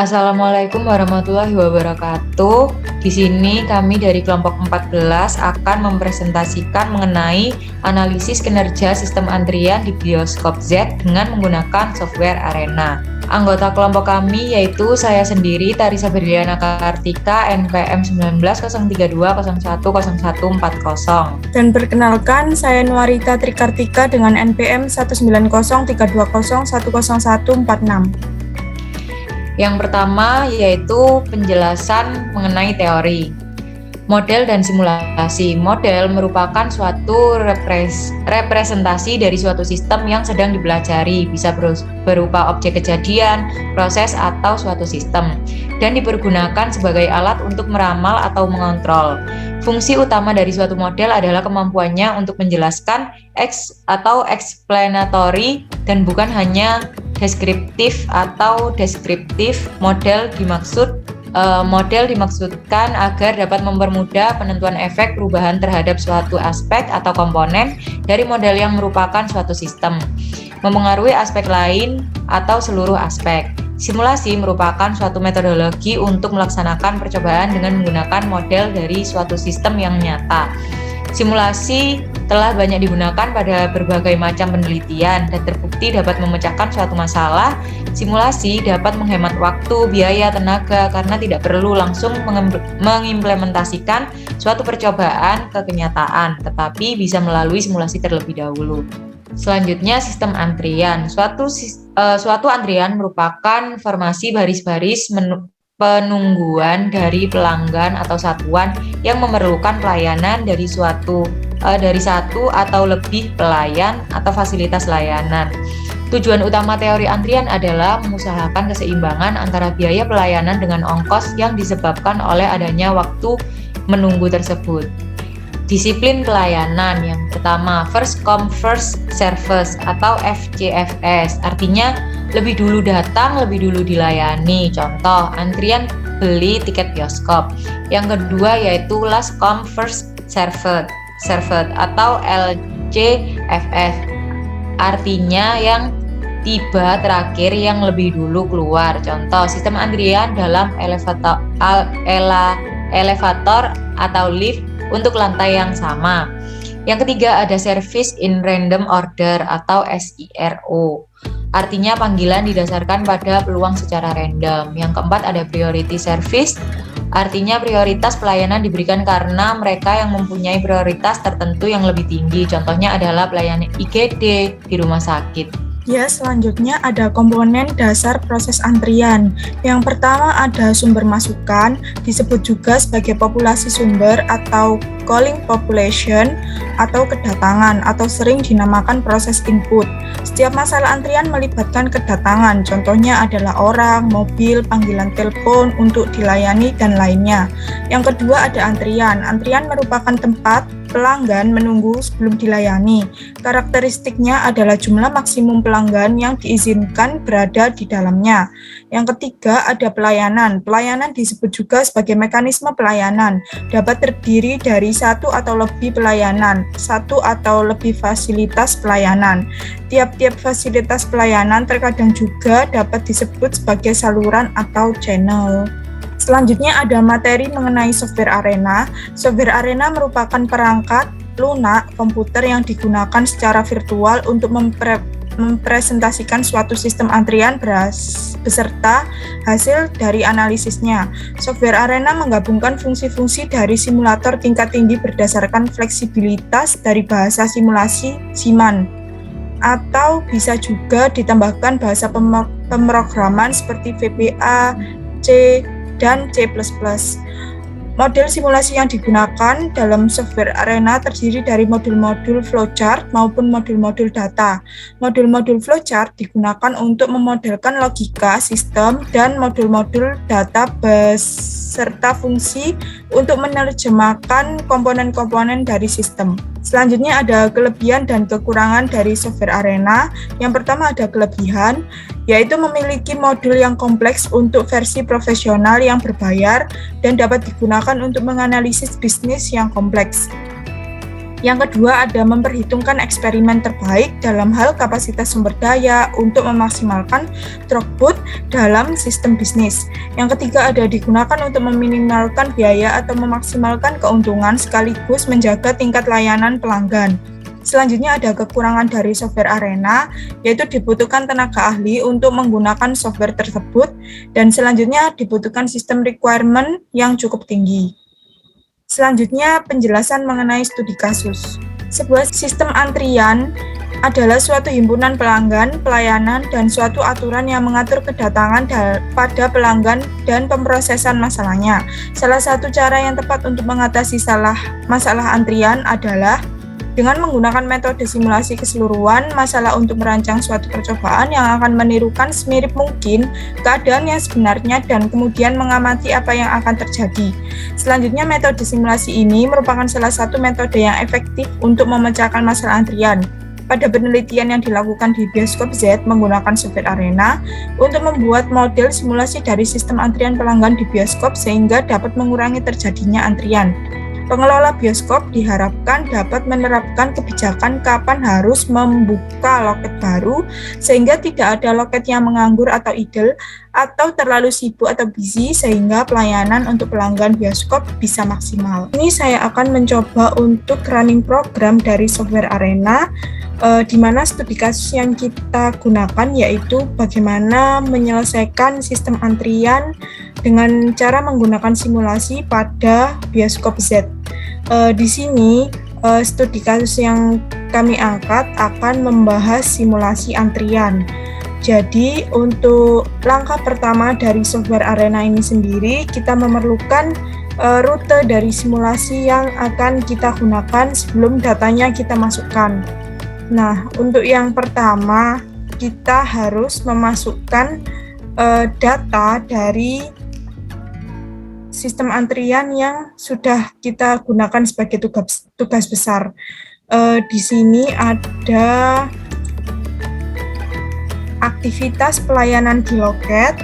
Assalamualaikum warahmatullahi wabarakatuh. Di sini kami dari kelompok 14 akan mempresentasikan mengenai analisis kinerja sistem antrian di bioskop Z dengan menggunakan software Arena. Anggota kelompok kami yaitu saya sendiri, Tarisa Berliana Kartika, NPM 19.032.01.0140. Dan perkenalkan, saya Nuarita Trikartika dengan NPM 19032010146. Yang pertama yaitu penjelasan mengenai teori. Model dan simulasi. Model merupakan suatu representasi dari suatu sistem yang sedang dipelajari, bisa berupa objek kejadian, proses, atau suatu sistem, dan dipergunakan sebagai alat untuk meramal atau mengontrol. Fungsi utama dari suatu model adalah kemampuannya untuk menjelaskan atau explanatory dan bukan hanya deskriptif atau deskriptif. Model dimaksudkan agar dapat mempermudah penentuan efek perubahan terhadap suatu aspek atau komponen dari model yang merupakan suatu sistem, memengaruhi aspek lain atau seluruh aspek. Simulasi merupakan suatu metodologi untuk melaksanakan percobaan dengan menggunakan model dari suatu sistem yang nyata. Simulasi telah banyak digunakan pada berbagai macam penelitian dan terbukti dapat memecahkan suatu masalah. Simulasi dapat menghemat waktu, biaya, tenaga karena tidak perlu langsung mengimplementasikan suatu percobaan ke kenyataan, tetapi bisa melalui simulasi terlebih dahulu. Selanjutnya, sistem antrian. Suatu antrian merupakan formasi baris-baris penungguan dari pelanggan atau satuan yang memerlukan pelayanan dari satu atau lebih pelayan atau fasilitas layanan. Tujuan utama teori antrian adalah mengusahakan keseimbangan antara biaya pelayanan dengan ongkos yang disebabkan oleh adanya waktu menunggu tersebut. Disiplin pelayanan yang pertama, first come first service atau FCFS, artinya lebih dulu datang, lebih dulu dilayani. Contoh, antrian beli tiket bioskop. Yang kedua yaitu last come first served atau LCFS, artinya yang tiba terakhir yang lebih dulu keluar. Contoh, sistem antrian dalam elevator atau lift untuk lantai yang sama. Yang ketiga ada service in random order atau SIRO, artinya panggilan didasarkan pada peluang secara random. Yang keempat ada priority service, artinya prioritas pelayanan diberikan karena mereka yang mempunyai prioritas tertentu yang lebih tinggi. Contohnya adalah pelayanan IGD di rumah sakit. Ya, selanjutnya ada komponen dasar proses antrian. Yang pertama ada sumber masukan, disebut juga sebagai populasi sumber atau calling population atau kedatangan atau sering dinamakan proses input. Setiap masalah antrian melibatkan kedatangan, contohnya adalah orang, mobil, panggilan telepon untuk dilayani, dan lainnya. Yang kedua ada antrian. Antrian merupakan tempat pelanggan menunggu sebelum dilayani. Karakteristiknya adalah jumlah maksimum pelanggan yang diizinkan berada di dalamnya. Yang ketiga ada pelayanan. Pelayanan disebut juga sebagai mekanisme pelayanan. Dapat terdiri dari satu atau lebih pelayanan, satu atau lebih fasilitas pelayanan. Tiap-tiap fasilitas pelayanan terkadang juga dapat disebut sebagai saluran atau channel. Selanjutnya ada materi mengenai software Arena. Software Arena merupakan perangkat lunak komputer yang digunakan secara virtual untuk mempresentasikan suatu sistem antrian beserta hasil dari analisisnya. Software Arena menggabungkan fungsi-fungsi dari simulator tingkat tinggi berdasarkan fleksibilitas dari bahasa simulasi SIMAN, atau bisa juga ditambahkan bahasa pemrograman seperti VBA, C, dan C++. Model simulasi yang digunakan dalam software Arena terdiri dari modul-modul flowchart maupun modul-modul data. Modul-modul flowchart digunakan untuk memodelkan logika sistem dan modul-modul data beserta fungsi untuk menerjemahkan komponen-komponen dari sistem. Selanjutnya ada kelebihan dan kekurangan dari software Arena. Yang pertama ada kelebihan, yaitu memiliki modul yang kompleks untuk versi profesional yang berbayar dan dapat digunakan untuk menganalisis bisnis yang kompleks. Yang kedua ada memperhitungkan eksperimen terbaik dalam hal kapasitas sumber daya untuk memaksimalkan throughput dalam sistem bisnis. Yang ketiga ada digunakan untuk meminimalkan biaya atau memaksimalkan keuntungan sekaligus menjaga tingkat layanan pelanggan. Selanjutnya ada kekurangan dari software Arena, yaitu dibutuhkan tenaga ahli untuk menggunakan software tersebut, dan selanjutnya dibutuhkan sistem requirement yang cukup tinggi. Selanjutnya, penjelasan mengenai studi kasus. Sebuah sistem antrian adalah suatu himpunan pelanggan, pelayanan, dan suatu aturan yang mengatur kedatangan pada pelanggan dan pemrosesan masalahnya. Salah satu cara yang tepat untuk mengatasi masalah antrian adalah dengan menggunakan metode simulasi keseluruhan masalah untuk merancang suatu percobaan yang akan menirukan semirip mungkin keadaan yang sebenarnya dan kemudian mengamati apa yang akan terjadi. Selanjutnya, metode simulasi ini merupakan salah satu metode yang efektif untuk memecahkan masalah antrian. Pada penelitian yang dilakukan di Bioskop Z menggunakan software Arena untuk membuat model simulasi dari sistem antrian pelanggan di bioskop sehingga dapat mengurangi terjadinya antrian. Pengelola bioskop diharapkan dapat menerapkan kebijakan kapan harus membuka loket baru sehingga tidak ada loket yang menganggur atau idle atau terlalu sibuk atau busy sehingga pelayanan untuk pelanggan bioskop bisa maksimal. Ini saya akan mencoba untuk running program dari software Arena di mana studi kasus yang kita gunakan yaitu bagaimana menyelesaikan sistem antrian dengan cara menggunakan simulasi pada Bioskop Z. Di sini studi kasus yang kami angkat akan membahas simulasi antrian. Jadi untuk langkah pertama dari software Arena ini sendiri, kita memerlukan rute dari simulasi yang akan kita gunakan sebelum datanya kita masukkan. Nah, untuk yang pertama, kita harus memasukkan data dari sistem antrian yang sudah kita gunakan sebagai tugas besar. Di sini ada aktivitas pelayanan di loket,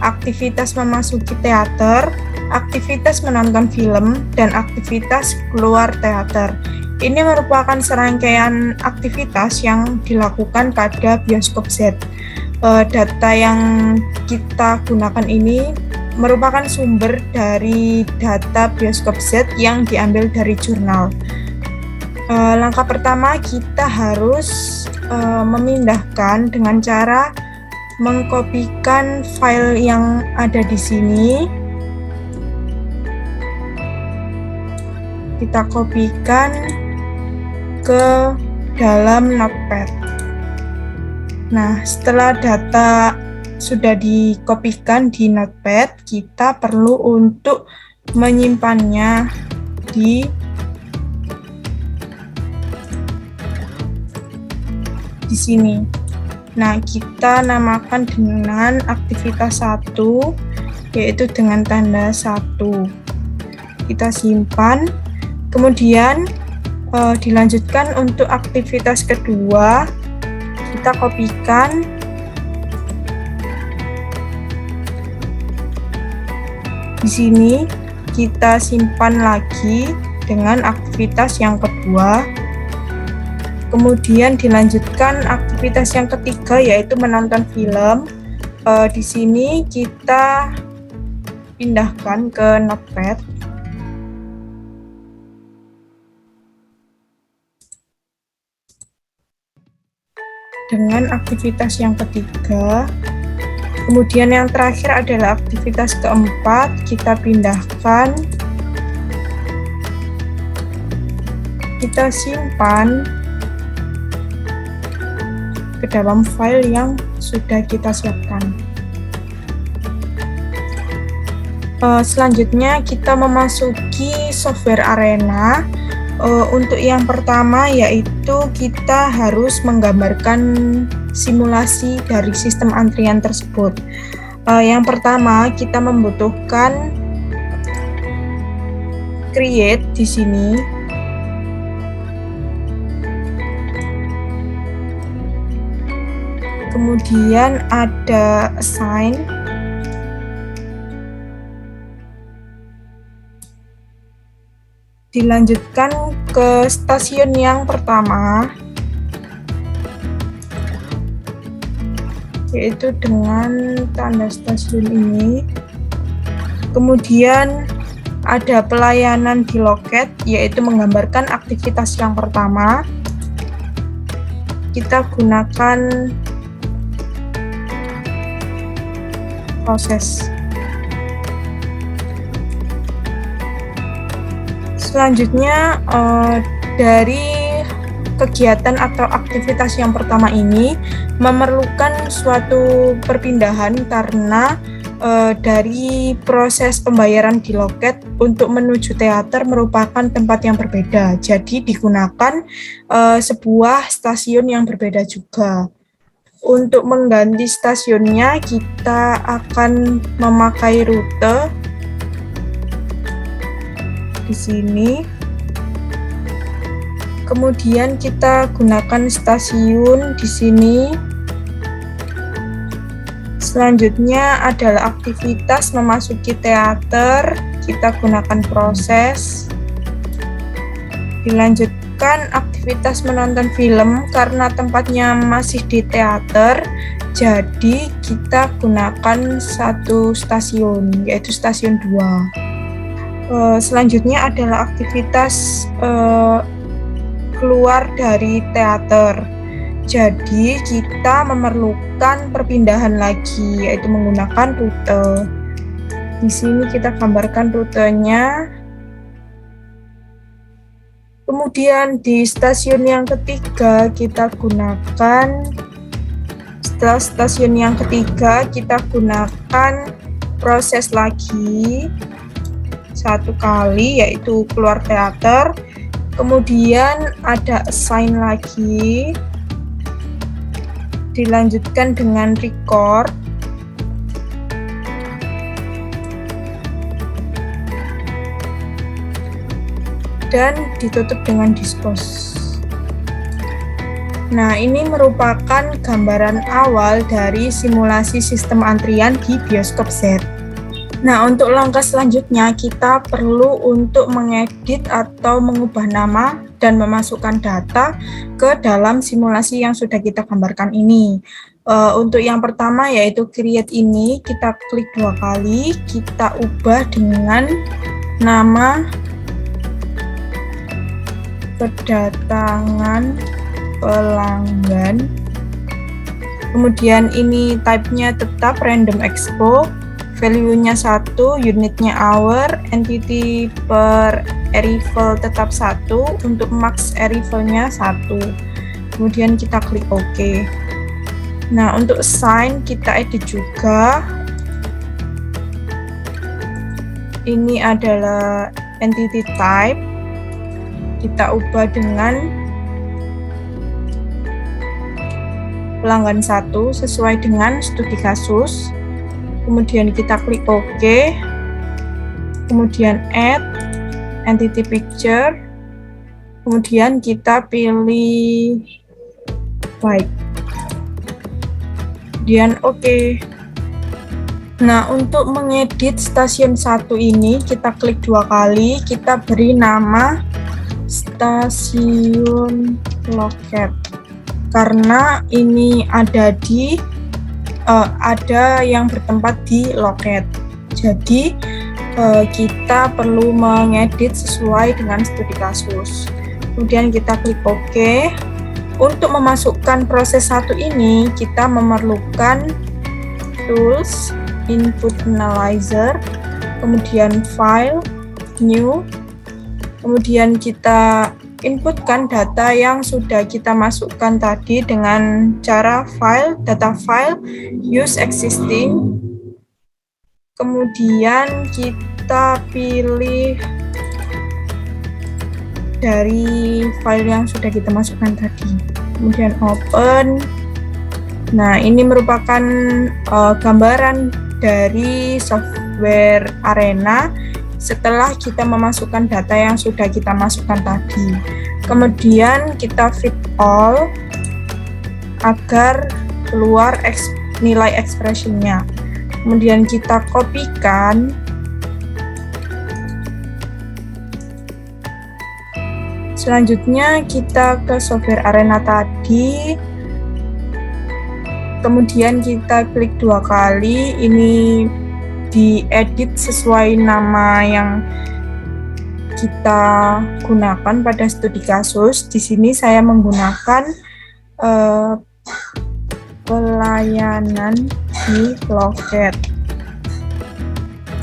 aktivitas memasuki teater, aktivitas menonton film, dan aktivitas keluar teater. Ini merupakan serangkaian aktivitas yang dilakukan pada Bioskop Z. Data yang kita gunakan ini merupakan sumber dari data Bioskop Z yang diambil dari jurnal. Langkah pertama kita harus memindahkan dengan cara mengkopikan file yang ada di sini. Kita kopikan ke dalam Notepad. Nah, setelah data sudah dikopikan di Notepad, kita perlu untuk menyimpannya di sini. Nah, kita namakan dengan aktivitas 1, yaitu dengan tanda 1. Kita simpan, kemudian dilanjutkan untuk aktivitas kedua, kita kopikan di sini, kita simpan lagi dengan aktivitas yang kedua. Kemudian dilanjutkan aktivitas yang ketiga yaitu menonton film. Di sini kita pindahkan ke Notepad. Dengan aktivitas yang ketiga. Kemudian yang terakhir adalah aktivitas keempat, kita pindahkan. Kita simpan ke dalam file yang sudah kita siapkan. Selanjutnya kita memasuki software Arena. Untuk yang pertama yaitu kita harus menggambarkan simulasi dari sistem antrian tersebut. Yang pertama kita membutuhkan create di sini. Kemudian ada assign. Dilanjutkan ke stasiun yang pertama, yaitu dengan tanda stasiun ini. Kemudian ada pelayanan di loket, yaitu menggambarkan aktivitas yang pertama. Kita gunakan proses. Selanjutnya dari kegiatan atau aktivitas yang pertama ini memerlukan suatu perpindahan karena dari proses pembayaran di loket untuk menuju teater merupakan tempat yang berbeda. Jadi digunakan sebuah stasiun yang berbeda juga. Untuk mengganti stasiunnya kita akan memakai rute di sini. Kemudian kita gunakan stasiun di sini. Selanjutnya adalah aktivitas memasuki teater. Kita gunakan proses. Dilanjutkan aktivitas menonton film karena tempatnya masih di teater. Jadi kita gunakan satu stasiun, yaitu stasiun 2. Selanjutnya adalah aktivitas keluar dari teater. Jadi kita memerlukan perpindahan lagi, yaitu menggunakan rute. Di sini kita gambarkan rutenya. Kemudian di stasiun yang ketiga kita gunakan, setelah stasiun yang ketiga kita gunakan proses lagi satu kali, yaitu keluar teater. Kemudian ada assign lagi, dilanjutkan dengan record. Dan ditutup dengan dispose. Nah, ini merupakan gambaran awal dari simulasi sistem antrian di bioskop Z. Nah, untuk langkah selanjutnya kita perlu untuk mengedit atau mengubah nama dan memasukkan data ke dalam simulasi yang sudah kita gambarkan ini. Untuk yang pertama yaitu create ini, kita klik 2 kali, kita ubah dengan nama kedatangan pelanggan. Kemudian ini type-nya tetap random expo. Value-nya 1, unitnya hour, entity per arrival tetap 1, untuk max arrival-nya 1. Kemudian kita klik OK. Nah, untuk assign kita edit juga. Ini adalah entity type. Kita ubah dengan pelanggan 1 sesuai dengan studi kasus. Kemudian kita klik OK, kemudian add entity picture, kemudian kita pilih white, kemudian OK. Nah, untuk mengedit stasiun 1 ini kita klik 2 kali, kita beri nama stasiun loket karena ini ada yang bertempat di loket. Jadi kita perlu mengedit sesuai dengan studi kasus. Kemudian kita klik OK. Untuk memasukkan proses 1 ini kita memerlukan tools, input analyzer, kemudian file, new, kemudian kita inputkan data yang sudah kita masukkan tadi dengan cara file, data file, use existing. Kemudian kita pilih dari file yang sudah kita masukkan tadi. Kemudian open. Nah, ini merupakan gambaran dari software Arena setelah kita memasukkan data yang sudah kita masukkan tadi. Kemudian kita fit all agar keluar nilai expression-nya. Kemudian kita kopikan Selanjutnya kita ke software arena tadi, kemudian kita klik 2 kali, ini diedit sesuai nama yang kita gunakan pada studi kasus. Di sini saya menggunakan pelayanan di loket.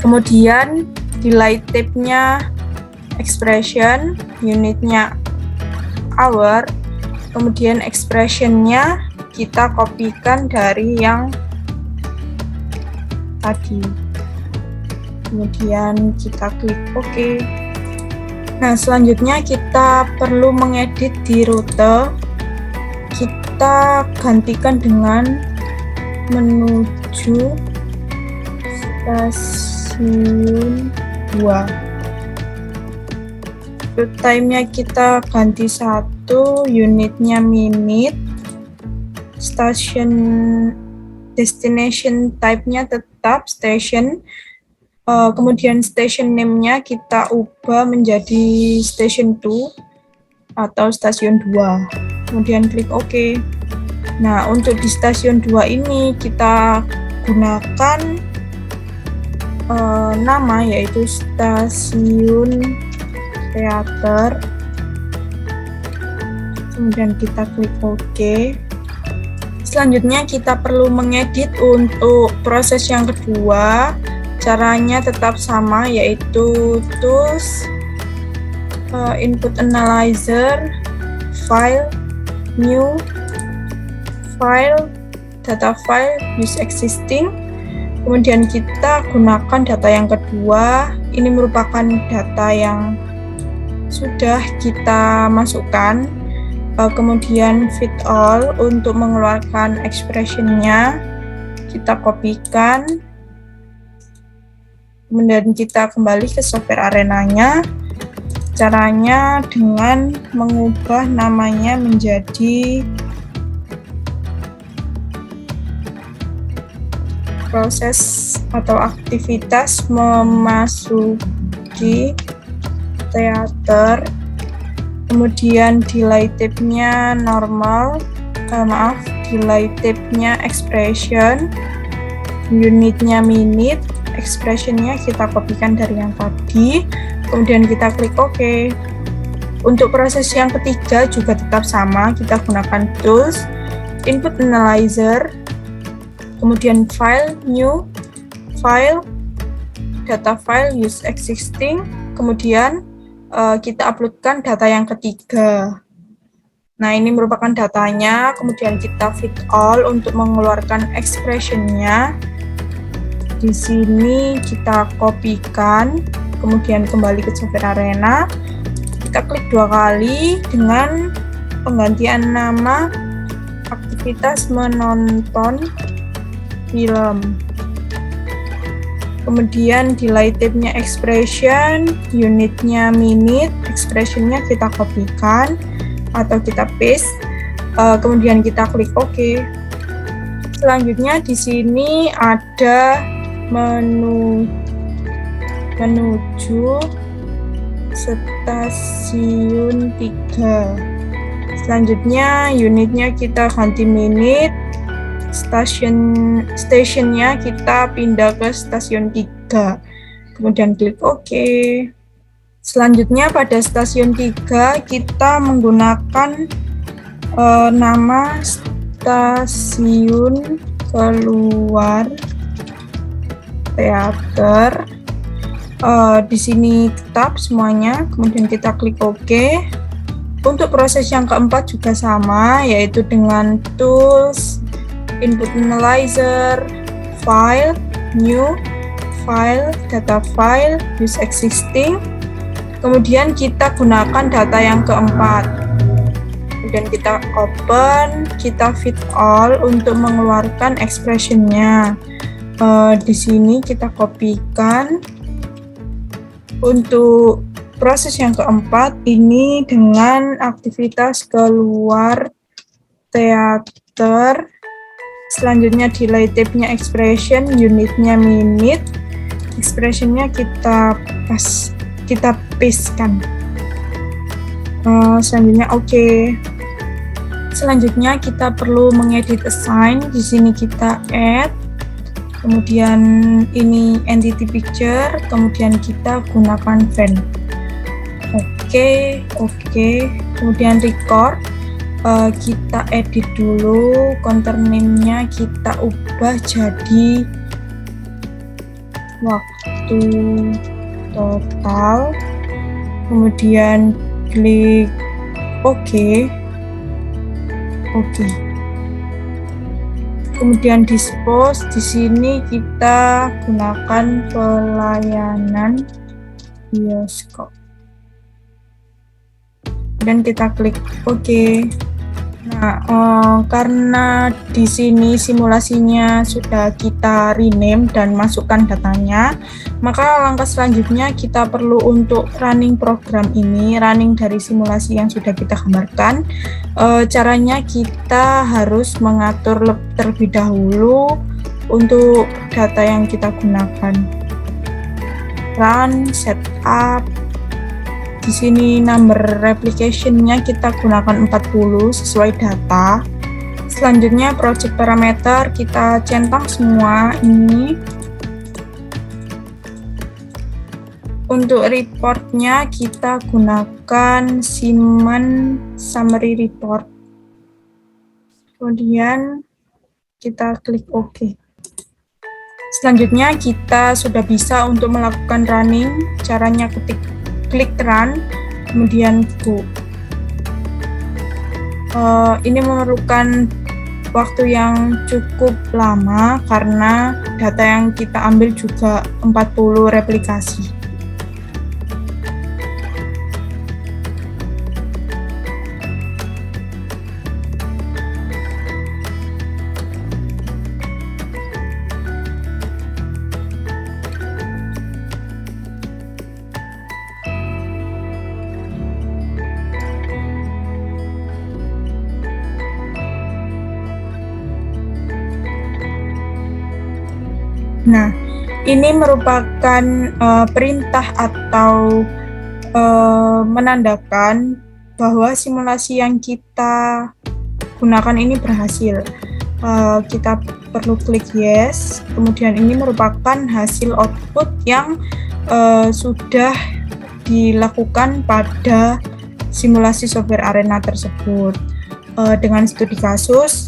Kemudian delay type-nya expression, unitnya hour, kemudian expression-nya kita kopikan dari yang tadi. Kemudian kita klik OK. Nah, selanjutnya kita perlu mengedit di rute. Kita gantikan dengan menuju stasiun 2. Route time-nya kita ganti 1, unitnya minute, destination type-nya tetap station, kemudian station name-nya kita ubah menjadi station 2 atau stasiun 2. Kemudian klik OK. Nah, untuk di stasiun 2 ini kita gunakan nama, yaitu stasiun teater. Kemudian kita klik OK. Selanjutnya kita perlu mengedit untuk proses yang kedua. Caranya tetap sama, yaitu tools, input analyzer, file, new, file, data file, use existing. Kemudian kita gunakan data yang kedua. Ini merupakan data yang sudah kita masukkan. Kemudian fit all untuk mengeluarkan expression-nya kita kopikan. Kemudian kita kembali ke software arenanya. Caranya dengan mengubah namanya menjadi proses atau aktivitas memasuki teater. Kemudian delay type-nya normal, delay type-nya expression, unitnya minute, expression-nya kita kopikan dari yang tadi. Kemudian kita klik OK. Untuk proses yang ketiga juga tetap sama, kita gunakan tools, input analyzer, kemudian file, new, file, data file, use existing, kemudian kita uploadkan data yang ketiga. Nah, ini merupakan datanya, kemudian kita fit all untuk mengeluarkan expression-nya. Di sini kita kopikan, kemudian kembali ke software arena. Kita klik 2 kali dengan penggantian nama aktivitas menonton film. Kemudian delay type-nya expression, unitnya minute, expression-nya kita kopikan atau kita paste. Kemudian kita klik OK. Selanjutnya di sini ada menuju stasiun 3. Selanjutnya unitnya kita ganti minute, stationnya kita pindah ke stasiun 3. Kemudian klik OK. Selanjutnya pada stasiun 3 kita menggunakan nama stasiun keluar teater. Di sini tetap semuanya, kemudian kita klik OK. Untuk proses yang keempat juga sama, yaitu dengan tools, input analyzer, file, new, file, data file, use existing. Kemudian kita gunakan data yang keempat. Kemudian kita open, kita fit all untuk mengeluarkan expression-nya. Di sini kita kopikan. Untuk proses yang keempat ini dengan aktivitas keluar teater. Selanjutnya delay type-nya expression, unitnya minute, expression-nya kita pastekan. Selanjutnya Selanjutnya kita perlu mengedit assign. Di sini kita add, kemudian ini entity picture, kemudian kita gunakan event. Kemudian record. Kita edit dulu, counter name-nya kita ubah jadi waktu total, kemudian klik OK. Kemudian dispose, di sini kita gunakan pelayanan bioskop. Dan kita klik OK. Nah, karena di sini simulasinya sudah kita rename dan masukkan datanya, maka langkah selanjutnya kita perlu untuk running program ini, running dari simulasi yang sudah kita gambarkan. Caranya kita harus mengatur terlebih dahulu untuk data yang kita gunakan. Run, setup. Di sini number replication-nya kita gunakan 40 sesuai data. Selanjutnya project parameter kita centang semua ini. Untuk report-nya kita gunakan Siemens Summary Report. Kemudian kita klik OK. Selanjutnya kita sudah bisa untuk melakukan running. Caranya klik run, kemudian go. Ini memerlukan waktu yang cukup lama karena data yang kita ambil juga 40 replikasi. Nah, ini merupakan perintah atau menandakan bahwa simulasi yang kita gunakan ini berhasil. Kita perlu klik yes, kemudian ini merupakan hasil output yang sudah dilakukan pada simulasi software arena tersebut. Dengan studi kasus,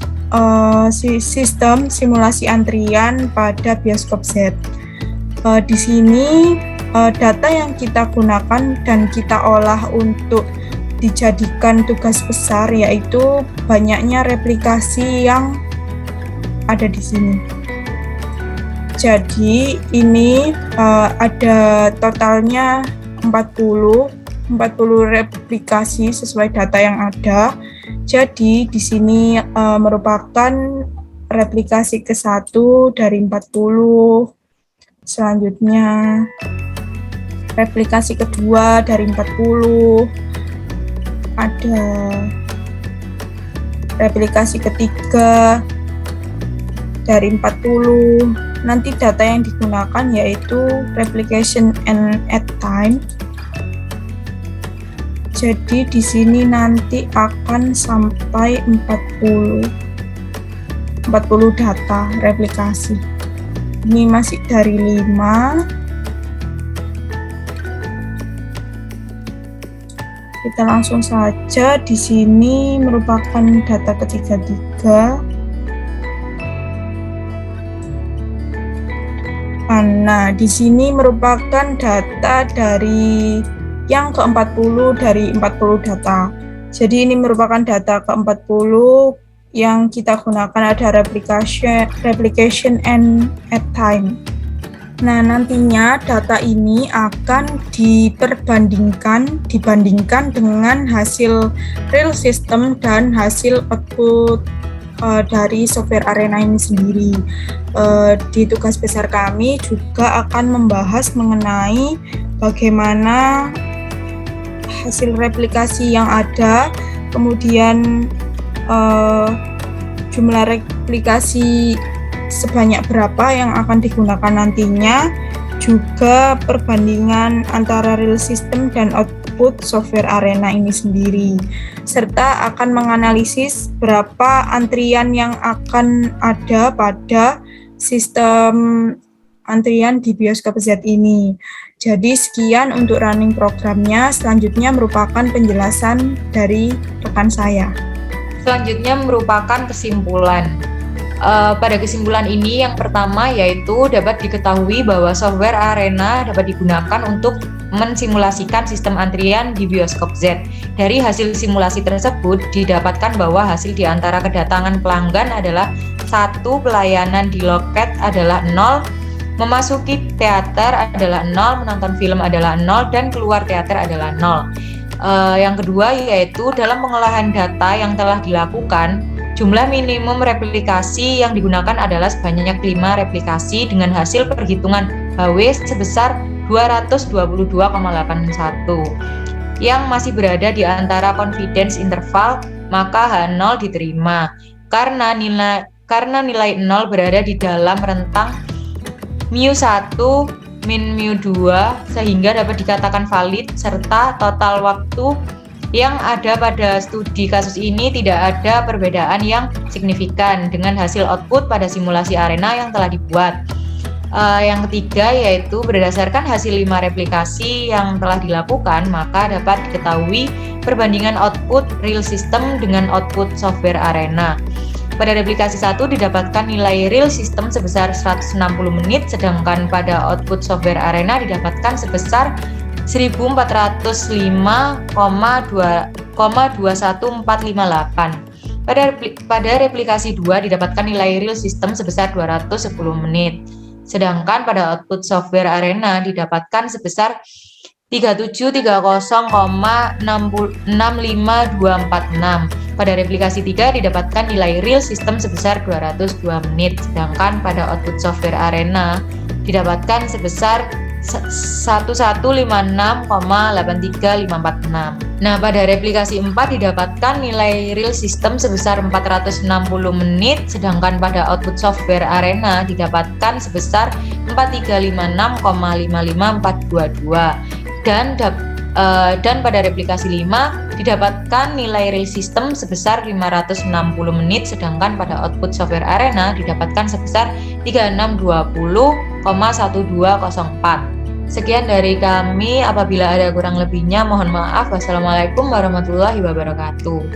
sistem simulasi antrian pada bioskop Z. Di sini data yang kita gunakan dan kita olah untuk dijadikan tugas besar yaitu banyaknya replikasi yang ada di sini. Jadi ini ada totalnya 40 replikasi sesuai data yang ada. Jadi di sini merupakan replikasi ke-1 dari 40. Selanjutnya replikasi kedua dari 40. Ada replikasi ketiga dari 40. Nanti data yang digunakan yaitu replication and add time. Jadi di sini nanti akan sampai 40 data replikasi. Ini masih dari 5. Kita langsung saja, di sini merupakan data ketiga. Nah, di sini merupakan data dari yang ke-40 dari 40 data. Jadi ini merupakan data ke-40 yang kita gunakan ada replication and add time. Nah, nantinya data ini akan dibandingkan dengan hasil real system dan hasil output dari software arena ini sendiri. Di tugas besar kami juga akan membahas mengenai bagaimana hasil replikasi yang ada, kemudian jumlah replikasi sebanyak berapa yang akan digunakan nantinya, juga perbandingan antara real system dan output output software Arena ini sendiri, serta akan menganalisis berapa antrian yang akan ada pada sistem antrian di bioskop Z ini. Jadi sekian untuk running programnya, selanjutnya merupakan penjelasan dari rekan saya. Selanjutnya merupakan kesimpulan. Pada kesimpulan ini yang pertama yaitu dapat diketahui bahwa software Arena dapat digunakan untuk mensimulasikan sistem antrian di bioskop Z. Dari hasil simulasi tersebut didapatkan bahwa hasil di antara kedatangan pelanggan adalah 1, pelayanan di loket adalah 0, memasuki teater adalah 0, menonton film adalah 0, dan keluar teater adalah 0. Yang kedua yaitu dalam pengolahan data yang telah dilakukan, jumlah minimum replikasi yang digunakan adalah sebanyak 5 replikasi dengan hasil perhitungan HW sebesar 222,81 yang masih berada di antara confidence interval, maka H0 diterima. Karena nilai 0 berada di dalam rentang mu1 min mu2 sehingga dapat dikatakan valid, serta total waktu yang ada pada studi kasus ini tidak ada perbedaan yang signifikan dengan hasil output pada simulasi Arena yang telah dibuat. Yang ketiga yaitu berdasarkan hasil 5 replikasi yang telah dilakukan, maka dapat diketahui perbandingan output real system dengan output software Arena. Pada replikasi 1 didapatkan nilai real system sebesar 160 menit, sedangkan pada output software Arena didapatkan sebesar 1458. Pada replikasi 2 didapatkan nilai real system sebesar 210 menit. Sedangkan pada output software Arena didapatkan sebesar 3730,65246. Pada replikasi 3 didapatkan nilai real system sebesar 202 menit. Sedangkan pada output software Arena didapatkan sebesar 1156,83546. Nah, pada replikasi 4 didapatkan nilai real system sebesar 460 menit, sedangkan pada output software Arena didapatkan sebesar 4356,55422. Dan pada replikasi 5 didapatkan nilai real system sebesar 560 menit, sedangkan pada output software Arena didapatkan sebesar 3620,1204. Sekian dari kami, apabila ada kurang lebihnya mohon maaf. Wassalamualaikum warahmatullahi wabarakatuh.